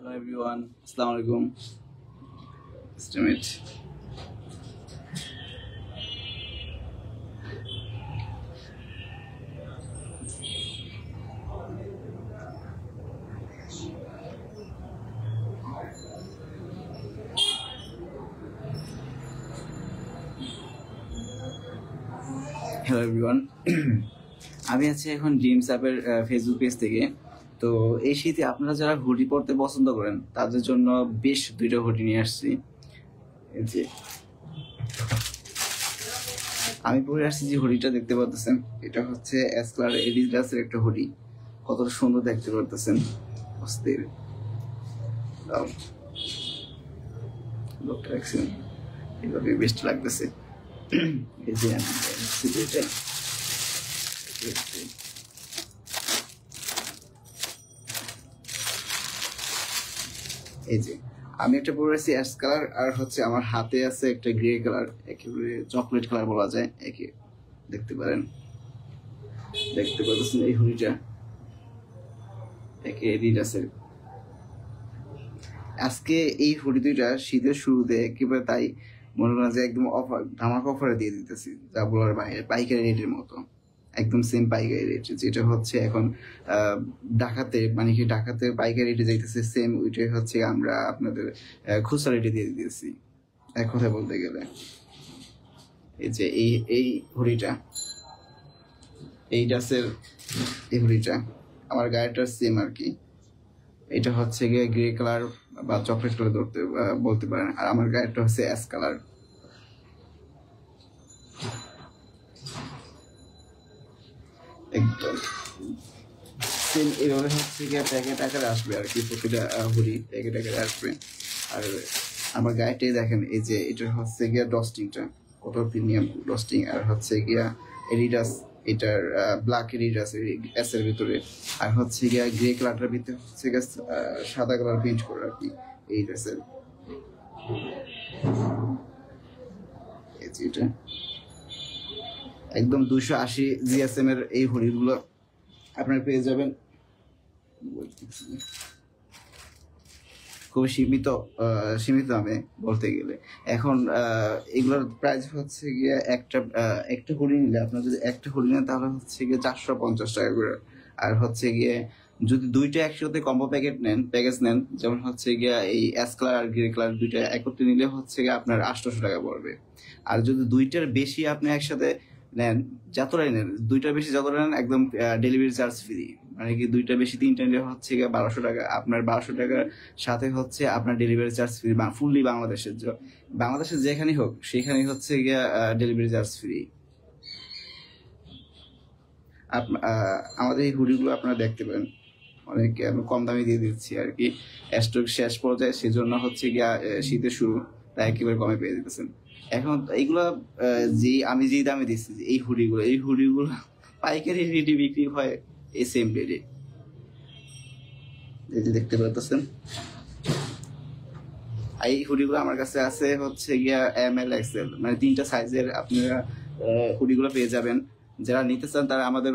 Hello everyone, Assalamu alaikum. Just a minute. Hello everyone. আমি আছি এখন ড্রিমস অ্যাপের ফেসবুক পেজ থেকে। তো এই শীতে আপনারা যারা হুডি পরতে পছন্দ করেন তাদের জন্য বেশ দুইটা হুডি নিয়ে আসছি। এই যে আমি পরে আসছি যে হুডিটা দেখতে পাচ্ছেন, এটা হচ্ছে এস কালার এডিডাসের একটা হুডি। কতটা সুন্দর দেখতে পাচ্ছেন, অস্থির লোকটা দেখছেন, এইভাবে বেস্ট লাগতেছে। এই যে আমি এটা এই যে আমি একটা পরে আছি অ্যাশ কালার, আর হচ্ছে আমার হাতে আছে একটা গ্রে কালার, একেবারে চকলেট কালার বলা যায় একে। দেখতে পাচ্ছেন এই হুডিটা একে এডিডাসের। আজকে এই হুডি দুইটা শীতের শুরুতে একেবারে তাই মনে করেন যে একদম অফার, ধামাকা অফারে দিয়ে দিতেছি, যা বলার বাইরে, পাইকারি রেটের মতো, একদম সেম পাইকারি রেট যেটা হচ্ছে এখন ঢাকাতে, মানে কি ঢাকাতে পাইকারি রেটে যাইতেছে, সেম ওইটাই হচ্ছে আমরা আপনাদের খুচরা রেটে দিয়ে দিতেছি এক কথা বলতে গেলে। এই যে এই হুডিটা, এই ডাসের এই হুডিটা আমার গায়েটার সেম আর কি। এটা হচ্ছে গিয়ে গ্রে কালার বা চকলেট কালার বলতে পারেন, আর আমার গায়েটা হচ্ছে অ্যাশ কালার। একদম সেম এইভাবে হচ্ছে গিয়ে প্যাকেট আকারে আসবে আর কি, প্রতিটা হুডি প্যাকেট আকারে আসবে। আর আমার গায়েটাই দেখেন, এই যে এটা হচ্ছে গিয়া ডস্টিংটা, কত প্রিমিয়াম ডস্টিং, আর হচ্ছে গিয়া এডিডাস, এটার ব্ল্যাক এডিডাস এস এর ভিতরে, আর হচ্ছে গিয়া গ্রে কালারটার ভিতরে হচ্ছে গিয়া সাদা কালার পেইন্ট করে আর কি এই ড্রেসের। এই যে এটা একদম 280 জিএসএম এর এই হুডিগুলো আপনার পেয়ে যাবেন খুবই সীমিত দামে বলতে গেলে। এখন এগুলোর প্রাইস হচ্ছে গিয়ে একটা হুডি নিলে, আপনার যদি একটা হুডি নেন তাহলে হচ্ছে গিয়ে 450 টাকা করে। আর হচ্ছে গিয়ে যদি দুইটা একসাথে কম্বো প্যাকেজ নেন, যেমন হচ্ছে গিয়া এই অ্যাশ কালার আর গ্রে কালার দুইটা একত্রে নিলে হচ্ছে গিয়ে আপনার 800 টাকা পড়বে। আর যদি দুইটার বেশি আপনি একসাথে নেন, যতটাই নেন, দুইটার বেশি যতটা নেন, একদম ডেলিভারি চার্জ ফ্রি। মানে কি দুইটা বেশি তিনটা নিলে হচ্ছে গিয়ে 1200 টাকা, আপনার 1200 টাকার সাথে হচ্ছে আপনার ডেলিভারি চার্জ ফ্রি, ফুললি বাংলাদেশের যেখানেই হোক সেখানেই হচ্ছে গিয়ে ডেলিভারি চার্জ ফ্রি। আমাদের এই হুডিগুলো আপনারা দেখতে পারেন, অনেক কম দামে দিয়ে দিচ্ছি আর কি। স্টক শেষ পর্যায়ে, সেজন্য হচ্ছে গিয়া শীতের শুরু, তাই একেবারে কমে পেয়ে দিতেছেন। এখন এইগুলা আমি যেই দামে দিচ্ছি, এই হুডিগুলো পাইকারি রেটে বিক্রি হয় এই সেম রেটে। এই যে দেখতে পাচ্ছেন, এই হুডিগুলো আমার কাছে আছে হচ্ছে গিয়া ML XL, মানে 3টা সাইজের আপনারা হুডিগুলো পেয়ে যাবেন। যারা নিতে চান তারা আমাদের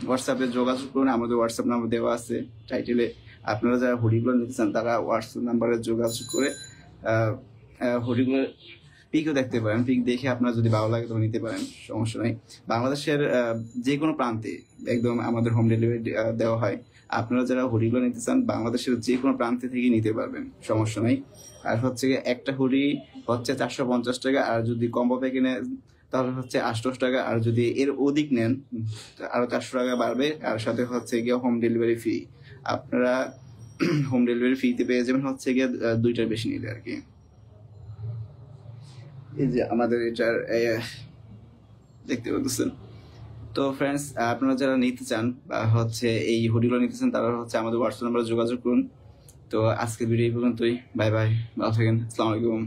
হোয়াটসঅ্যাপে যোগাযোগ করুন, আমাদের হোয়াটসঅ্যাপ নাম্বার দেওয়া আছে টাইটেলে। আপনারা যারা হুডিগুলো নিতে চান তারা হোয়াটসঅ্যাপ নাম্বারে যোগাযোগ করে হুডিগুলো পিকও দেখতে পারেন, পিক দেখে আপনার যদি ভালো লাগে তবে নিতে পারেন, সমস্যা নাই। বাংলাদেশের যে কোনো প্রান্তে একদম আমাদের হোম ডেলিভারি দেওয়া হয়। আপনারা যারা হুডিগুলো নিতে চান বাংলাদেশের যে কোনো প্রান্তে থেকে নিতে পারবেন, সমস্যা নাই। আর হচ্ছে একটা হুডি হচ্ছে 450 টাকা, আর যদি কম্বো প্যাকে নেন তাহলে হচ্ছে 800 টাকা, আর যদি এর অধিক নেন আরো 400 টাকা বাড়বে। আর সাথে হচ্ছে গিয়ে হোম ডেলিভারি ফি, আপনারা হোম ডেলিভারি ফিতে পেয়ে যাবেন হচ্ছে গিয়ে দুইটার বেশি নিলে আর কি। এই যে আমাদের এটার দেখতে পাচ্ছেন। তো ফ্রেন্ডস, আপনারা যারা নিতে চান বা হচ্ছে এই হুডিগুলো নিতে চান তারা হচ্ছে আমাদের হোয়াটসঅ্যাপ নাম্বারে যোগাযোগ করুন। তো আজকের ভিডিও এই পর্যন্তই, বাই বাই, ভালো থাকেন, আসসালামু আলাইকুম।